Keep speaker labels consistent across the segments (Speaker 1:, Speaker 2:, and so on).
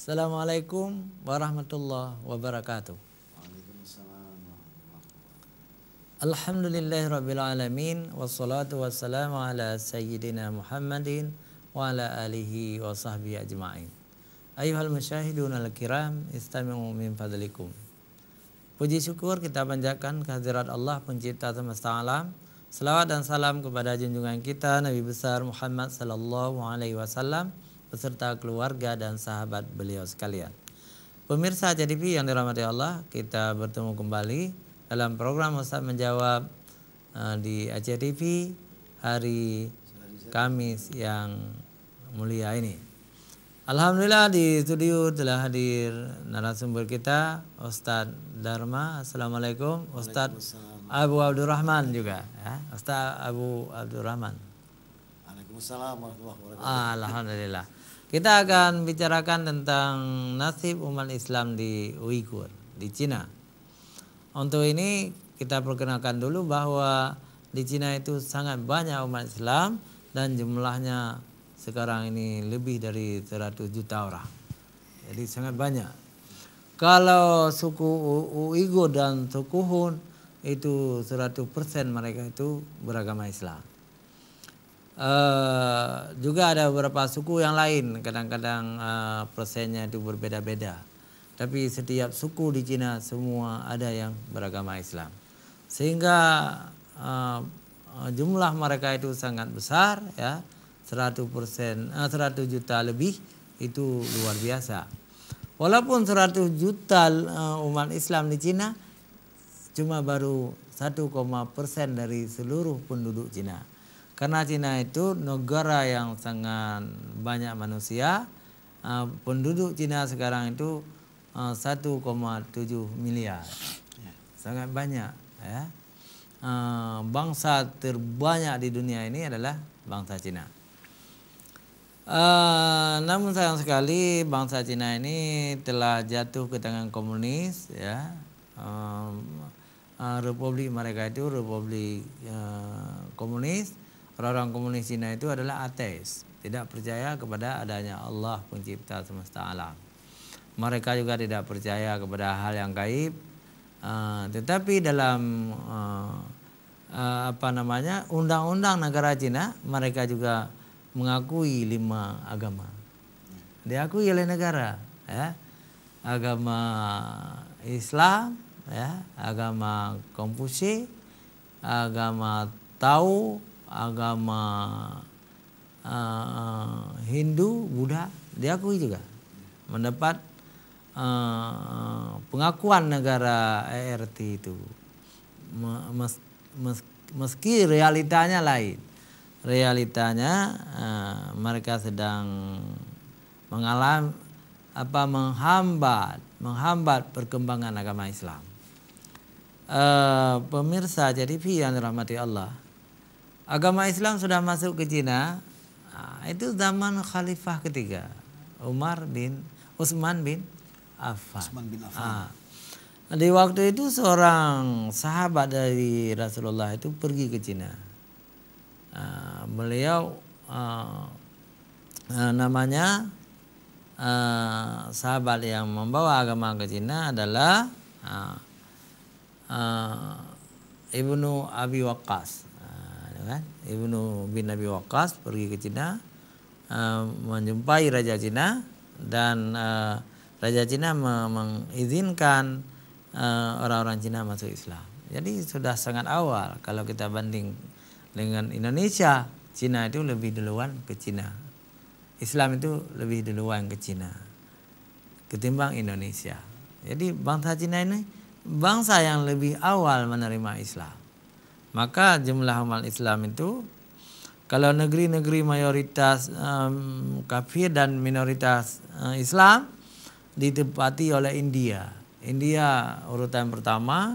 Speaker 1: Assalamualaikum warahmatullahi wabarakatuh.
Speaker 2: Waalaikumsalam.
Speaker 1: Alhamdulillahirabbil alamin wassalatu wassalamu ala sayyidina Muhammadin wa ala alihi wa sahbihi ajma'in. Ayyuhal musyahidun al-kiram, istami'u min fadlikum. Puji syukur kita panjatkan kehadirat Allah pencipta semesta alam. Selawat dan salam kepada junjungan kita Nabi besar Muhammad sallallahu alaihi wasallam beserta keluarga dan sahabat beliau sekalian. Pemirsa ACTV yang dirahmati Allah, kita bertemu kembali dalam program Ustaz Menjawab di ACTV hari Kamis yang mulia ini. Alhamdulillah di studio telah hadir narasumber kita Ustaz Dharma. Assalamualaikum. Ustaz Abu Abdurrahman juga ya. Ustaz Abu Abdurrahman.
Speaker 2: Waalaikumsalam warahmatullahi wabarakatuh.
Speaker 1: Alhamdulillah. Kita akan bicarakan tentang nasib umat Islam di Uighur, di Cina. Untuk ini kita perkenalkan dulu bahwa di Cina itu sangat banyak umat Islam dan jumlahnya sekarang ini lebih dari 100 juta orang. Jadi sangat banyak. Kalau suku Uighur dan suku Hun itu 100% mereka itu beragama Islam. Juga ada beberapa suku yang lain, kadang-kadang persennya itu berbeda-beda. Tapi setiap suku di Cina semua ada yang beragama Islam. Sehingga jumlah mereka itu sangat besar ya. 100 juta lebih itu luar biasa. Walaupun 100 juta umat Islam di Cina cuma baru 1% dari seluruh penduduk Cina. Karena Cina itu negara yang sangat banyak manusia. Penduduk Cina sekarang itu 1,7 miliar. Sangat banyak ya. Bangsa terbanyak di dunia ini adalah bangsa Cina. Namun sayang sekali bangsa Cina ini telah jatuh ke tangan komunis ya. Republik mereka itu republik komunis. Orang-orang komunis Cina itu adalah ateis, tidak percaya kepada adanya Allah pencipta semesta alam. Mereka juga tidak percaya kepada hal yang gaib. Tetapi dalam undang-undang negara Cina mereka juga mengakui 5 agama. Diakui oleh negara, ya. Agama Islam, ya, agama Konfusi, agama Tao, agama Hindu, Buddha diakui juga, mendapat pengakuan negara ERT itu. Meski realitanya lain. Realitanya mereka sedang mengalami menghambat perkembangan agama Islam. Pemirsa ACTV yang dirahmati Allah, agama Islam sudah masuk ke Cina itu zaman Khalifah ketiga Utsman bin Affan. Di waktu itu seorang sahabat dari Rasulullah itu pergi ke Cina. Beliau namanya sahabat yang membawa agama ke Cina adalah Ibnu Abi Waqqas. Ibnu bin Abi Waqqas pergi ke Cina menjumpai Raja Cina dan Raja Cina mengizinkan orang-orang Cina masuk Islam. Jadi sudah sangat awal. Kalau kita banding dengan Indonesia, Cina itu lebih duluan ke Cina. Islam itu lebih duluan ke Cina ketimbang Indonesia. Jadi bangsa Cina ini bangsa yang lebih awal menerima Islam. Maka jumlah umat Islam itu, kalau negeri-negeri mayoritas kafir dan minoritas Islam ditempati oleh India. India urutan pertama.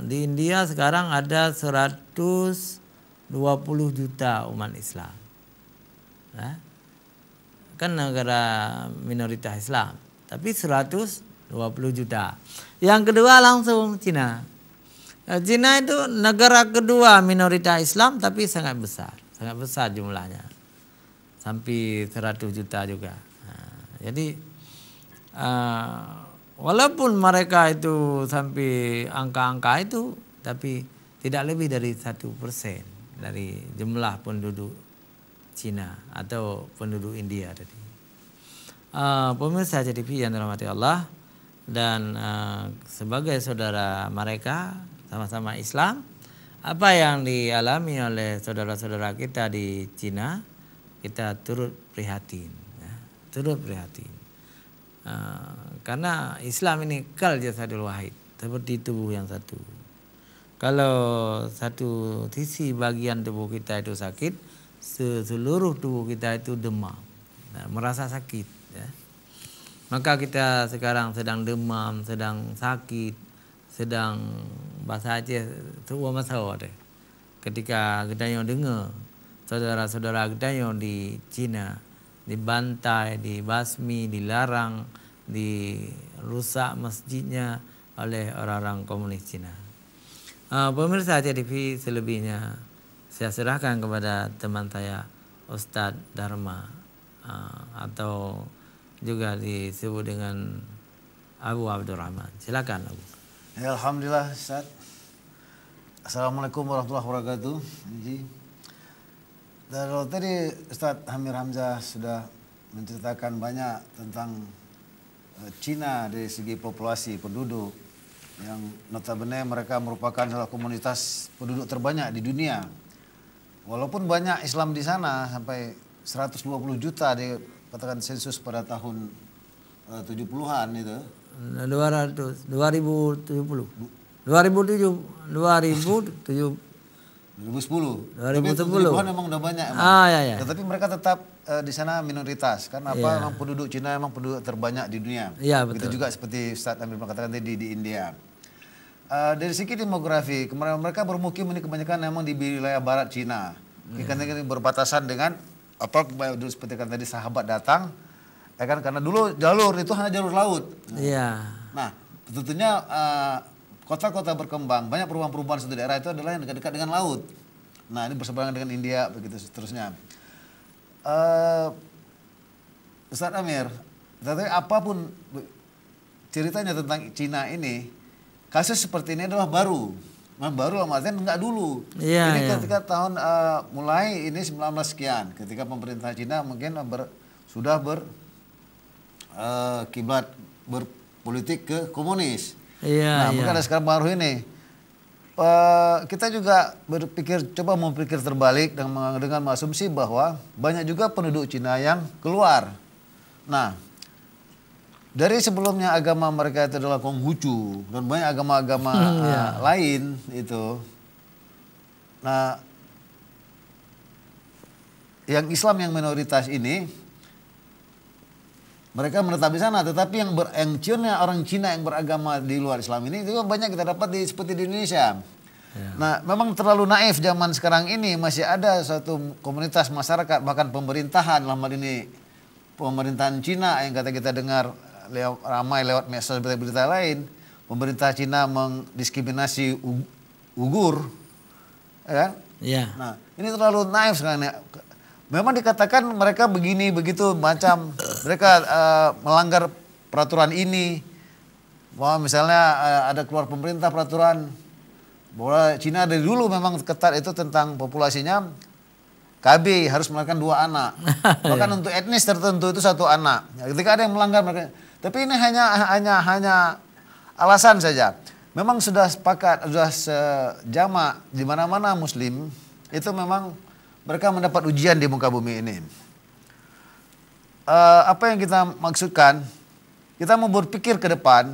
Speaker 1: Di India sekarang ada 120 juta umat Islam. Kan negara minoritas Islam, tapi 120 juta. Yang kedua langsung Cina. Cina itu negara kedua minoritas Islam tapi sangat besar jumlahnya, sampai 100 juta juga. Jadi walaupun mereka itu sampai angka-angka itu, tapi tidak lebih dari 1% dari jumlah penduduk Cina atau penduduk India tadi. Pemirsa CTV yang dirahmati Allah, dan sebagai saudara mereka sama-sama Islam, apa yang dialami oleh saudara-saudara kita di Cina, kita turut prihatin, ya, turut prihatin. Karena Islam ini kal jasadul wahid, seperti tubuh yang satu. Kalau satu sisi bagian tubuh kita itu sakit, seluruh tubuh kita itu demam, merasa sakit. Ya. Maka kita sekarang sedang demam, sedang sakit, sedang bahasa Aceh tua masalah deh. Ketika kita yang dengar saudara-saudara kita yang di Cina dibantai, dibasmi, dilarang, dirusak masjidnya oleh orang-orang komunis Cina. Pemirsa CTV selebihnya saya serahkan kepada teman saya Ustadz Dharma, atau juga disebut dengan Abu Abdurrahman. Silakan Abu.
Speaker 2: Ya, alhamdulillah Ustaz. Assalamualaikum warahmatullahi wabarakatuh. Dan tadi Ustaz Hamir Hamzah sudah menceritakan banyak tentang Cina dari segi populasi penduduk, yang notabene mereka merupakan salah komunitas penduduk terbanyak di dunia. Walaupun banyak Islam di sana sampai 120 juta dikatakan sensus pada tahun 70-an itu.
Speaker 1: 2070. 2010.
Speaker 2: 2010 memang udah banyak emang.
Speaker 1: Ya.
Speaker 2: Tetapi mereka tetap di sana minoritas. Karena apa? Memang penduduk Cina memang penduduk terbanyak di dunia.
Speaker 1: Iya,
Speaker 2: begitu
Speaker 1: betul.
Speaker 2: juga seperti Ustaz Amir mengatakan tadi di India. Dari segi demografi, kemarin mereka bermukim ini kebanyakan memang di wilayah barat Cina. Karena ini berbatasan dengan apa seperti kan tadi sahabat datang, ya kan, karena dulu jalur itu hanya jalur laut. Nah, tentunya kota-kota berkembang, banyak perubahan-perubahan suatu daerah itu adalah yang dekat-dekat dengan laut. Nah, ini berseberangan dengan India, begitu seterusnya. Ustaz Amir, tetapi apapun ceritanya tentang Cina ini, kasus seperti ini adalah baru. Nah, baru lah artinya enggak dulu. Ini ketika tahun mulai ini 19 sekian, ketika pemerintah Cina mungkin sudah kiblat berpolitik ke komunis. Maka ada sekarang baru ini. Kita juga coba memikir terbalik dengan mengasumsi bahwa banyak juga penduduk Cina yang keluar. Nah, dari sebelumnya agama mereka itu adalah Konghucu dan banyak agama-agama lain itu. Nah, yang Islam yang minoritas ini mereka menetap di sana, tetapi yang orang Cina yang beragama di luar Islam ini juga banyak kita dapat seperti di Indonesia. Nah, memang terlalu naif zaman sekarang ini, masih ada suatu komunitas masyarakat bahkan pemerintahan, dalam hal ini pemerintahan Cina yang kata kita dengar ramai lewat medsos berita lain, pemerintah Cina mendiskriminasi Uighur, ya kan? Nah, ini terlalu naif sekarang. Memang dikatakan mereka begini begitu macam mereka melanggar peraturan ini, bahwa misalnya ada keluar pemerintah peraturan bahwa Cina dari dulu memang ketat itu tentang populasinya, KB harus melahirkan 2 anak, bahkan untuk etnis tertentu itu 1 anak. Ketika ada yang melanggar mereka, tapi ini hanya alasan saja. Memang sudah sepakat, sudah sejamak di mana-mana Muslim itu memang mereka mendapat ujian di muka bumi ini. Apa yang kita maksudkan? Kita mau berpikir ke depan,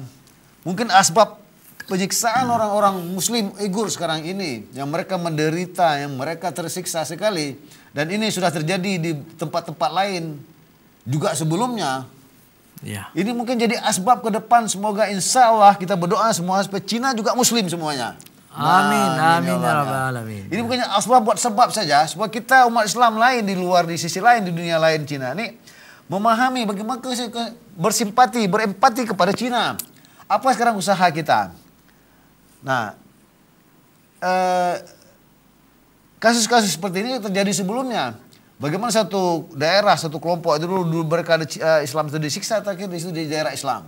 Speaker 2: mungkin asbab penyiksaan orang-orang Muslim Uighur sekarang ini, yang mereka menderita, yang mereka tersiksa sekali, dan ini sudah terjadi di tempat-tempat lain juga sebelumnya. Ini mungkin jadi asbab ke depan. Semoga insya Allah kita berdoa semua supaya Cina juga Muslim semuanya.
Speaker 1: Amin, amin ya rabbal alamin.
Speaker 2: Ini bukannya asbab buat sebab saja, supaya kita umat Islam lain di luar, di sisi lain, di dunia lain Cina ini memahami bagaimana bersimpati, berempati kepada Cina. Apa sekarang usaha kita? Nah, kasus-kasus seperti ini terjadi sebelumnya. Bagaimana satu daerah, satu kelompok itu dulu mereka Islam itu disiksa, terakhir di situ di daerah Islam.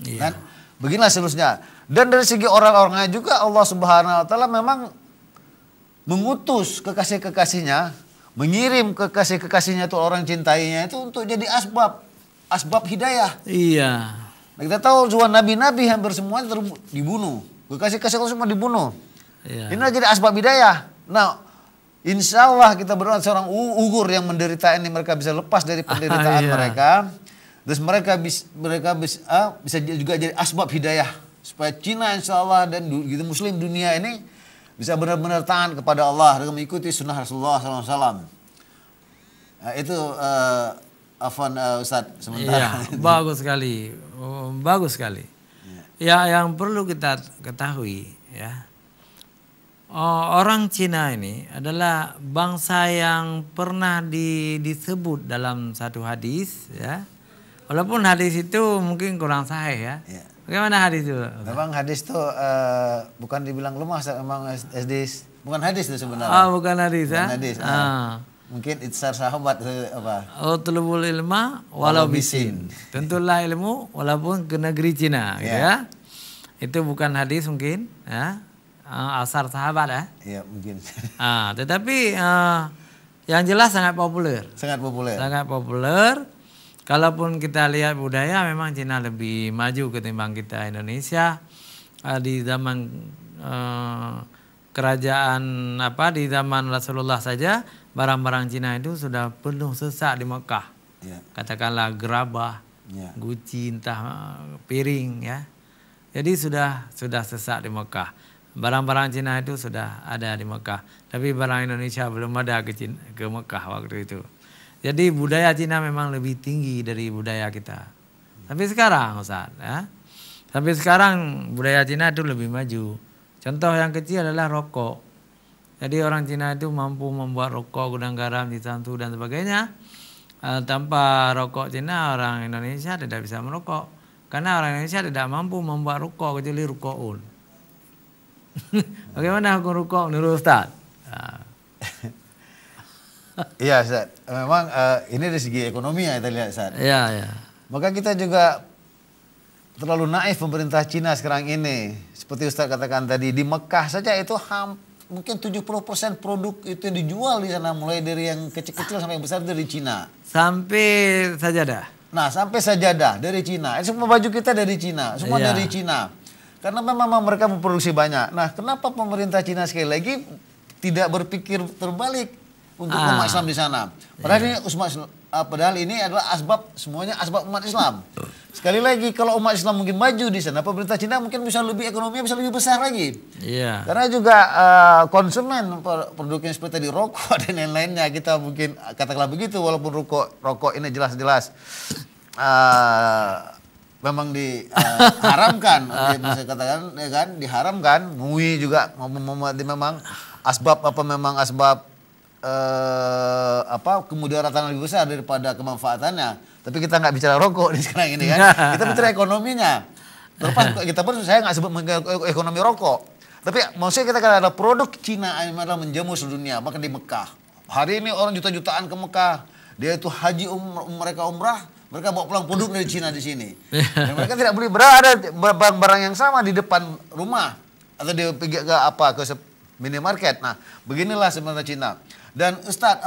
Speaker 1: Iya.
Speaker 2: Kan? Beginilah seterusnya. Dan dari segi orang-orangnya juga Allah Subhanahu wa taala memang mengutus kekasih-kekasihnya, mengirim kekasih-kekasihnya itu orang cintainya itu untuk jadi asbab hidayah.
Speaker 1: Iya.
Speaker 2: Nah, kita tahu semua nabi-nabi hampir semuanya dibunuh. Kekasih-kasih Allah semua dibunuh.
Speaker 1: Iya.
Speaker 2: Inilah jadi asbab hidayah. Nah, insya Allah kita berdoa seorang Uighur yang menderita ini mereka bisa lepas dari penderitaan
Speaker 1: Iya.
Speaker 2: mereka. Terus mereka bisa juga jadi asbab hidayah supaya Cina insya Allah dan gitu Muslim dunia ini bisa benar-benar taat kepada Allah dan mengikuti sunnah Rasulullah SAW. Nah, itu Ustadz sementara.
Speaker 1: Iya, bagus sekali, bagus sekali. Ya, yang perlu kita ketahui ya, orang Cina ini adalah bangsa yang pernah disebut dalam satu hadis ya. Walaupun hadis itu mungkin kurang sahih ya.
Speaker 2: Ya.
Speaker 1: Bagaimana hadis itu?
Speaker 2: Memang hadis itu bukan dibilang lemah, memang hadis bukan hadis itu sebenarnya.
Speaker 1: Bukan hadis ya.
Speaker 2: Hadis. Mungkin itsar sahabat apa?
Speaker 1: Tulubul ilma walau bisin. Tentulah ilmu walaupun ke negeri Cina gitu ya. Itu bukan hadis mungkin ya. Asar sahabat ya.
Speaker 2: Iya, mungkin.
Speaker 1: Tetapi yang jelas sangat populer.
Speaker 2: Sangat populer.
Speaker 1: Sangat populer. Kalaupun kita lihat budaya memang Cina lebih maju ketimbang kita Indonesia. Di zaman kerajaan di zaman Rasulullah saja barang-barang Cina itu sudah penuh sesak di Mekah.
Speaker 2: Ya.
Speaker 1: Katakanlah gerabah, guci, entah piring ya. Jadi sudah sesak di Mekah. Barang-barang Cina itu sudah ada di Mekah. Tapi barang Indonesia belum ada ke Mekah waktu itu. Jadi budaya Cina memang lebih tinggi dari budaya kita. Tapi sekarang Ustaz ya. Sampai sekarang budaya Cina itu lebih maju. Contoh yang kecil adalah rokok. Jadi orang Cina itu mampu membuat rokok, gudang garam, disantu dan sebagainya. Tanpa rokok Cina orang Indonesia tidak bisa merokok. Karena orang Indonesia tidak mampu membuat rokok kecuali rukoun. Bagaimana hukum rokok menurut Ustaz?
Speaker 2: Iya Ustaz, memang ini dari segi ekonomi ya kita lihat Ustaz.
Speaker 1: Iya.
Speaker 2: Maka kita juga terlalu naif pemerintah Cina sekarang ini. Seperti Ustaz katakan tadi, di Mekah saja itu mungkin 70% produk itu yang dijual di sana, mulai dari yang kecil-kecil sampai yang besar dari Cina.
Speaker 1: Sampai sajadah.
Speaker 2: Nah, sampai sajadah dari Cina. Semua baju kita dari Cina, semua dari Cina. Karena memang mereka memproduksi banyak. Nah, kenapa pemerintah Cina sekali lagi tidak berpikir terbalik untuk umat Islam di sana? Padahal ini adalah semuanya asbab umat Islam. Sekali lagi kalau umat Islam mungkin maju di sana, pemerintah Cina mungkin bisa lebih ekonominya bisa lebih besar lagi.
Speaker 1: Iya.
Speaker 2: Karena juga konsumen produknya seperti tadi rokok dan lain-lainnya kita mungkin katakanlah begitu, walaupun rokok ini jelas-jelas memang diharamkan, bisa katakan ya kan, diharamkan. MUI juga memang asbab kemudaratan lebih besar daripada kemanfaatannya. Tapi kita nggak bicara rokok di sekarang ini kan. Kita bicara ekonominya. Terlepas kita pun saya nggak sebut ekonomi rokok. Tapi maksudnya kita kan ada produk Cina yang adalah menjamu seluruh dunia. Bahkan di Mekah. Hari ini orang juta-jutaan ke Mekah. Dia itu haji mereka umrah. Mereka bawa pulang produk dari Cina di sini. Dan mereka tidak boleh berada barang-barang yang sama di depan rumah. Atau di ke minimarket. Nah, beginilah sebenarnya Cina. Dan Ustadz,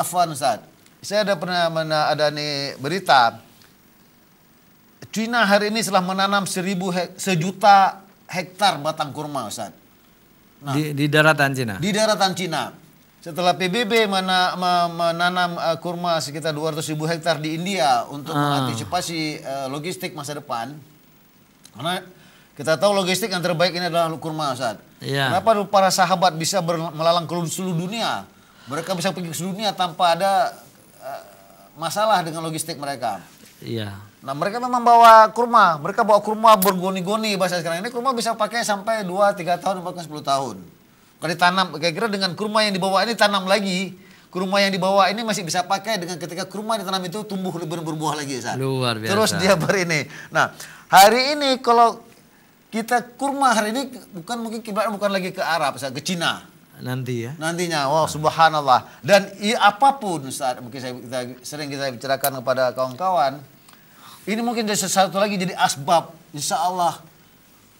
Speaker 2: saya ada pernah ada nih berita. Cina hari ini telah menanam 1 juta hektar batang kurma, Ustadz. Nah,
Speaker 1: di daratan Cina.
Speaker 2: Di daratan Cina. Setelah PBB menanam kurma sekitar 200.000 hektar di India untuk mengantisipasi logistik masa depan. Karena kita tahu logistik yang terbaik ini adalah kurma, Ustaz.
Speaker 1: Iya.
Speaker 2: Kenapa para sahabat bisa melalang ke seluruh dunia? Mereka bisa pergi ke seluruh dunia tanpa ada masalah dengan logistik mereka.
Speaker 1: Iya.
Speaker 2: Nah, mereka memang bawa kurma. Mereka bawa kurma bergoni-goni bahasa sekarang ini. Kurma bisa pakai sampai 2-3 tahun, bahkan 10 tahun. Kalau ditanam, kira-kira dengan kurma yang dibawa ini tanam lagi. Kurma yang dibawa ini masih bisa pakai dengan ketika kurma ditanam itu tumbuh lebih berbuah lagi, Ustaz.
Speaker 1: Luar biasa.
Speaker 2: Terus dia ini. Nah, hari ini kalau kita kurma hari ini bukan lagi ke Arab, Ustaz, ke Cina.
Speaker 1: nanti ya.
Speaker 2: Nantinya, wow subhanallah. Dan apapun Ustaz, mungkin kita bicarakan kepada kawan-kawan, ini mungkin jadi sesuatu lagi jadi asbab insya Allah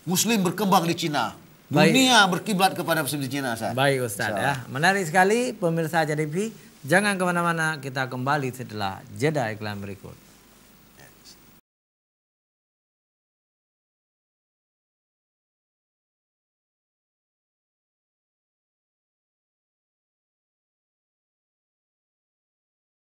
Speaker 2: Muslim berkembang di Cina. Dunia berkiblat kepada Muslim di Cina Ustaz.
Speaker 1: Baik Ustaz ya. Menarik sekali pemirsa Aja TV. Jangan kemana-mana, kita kembali setelah jeda iklan berikut.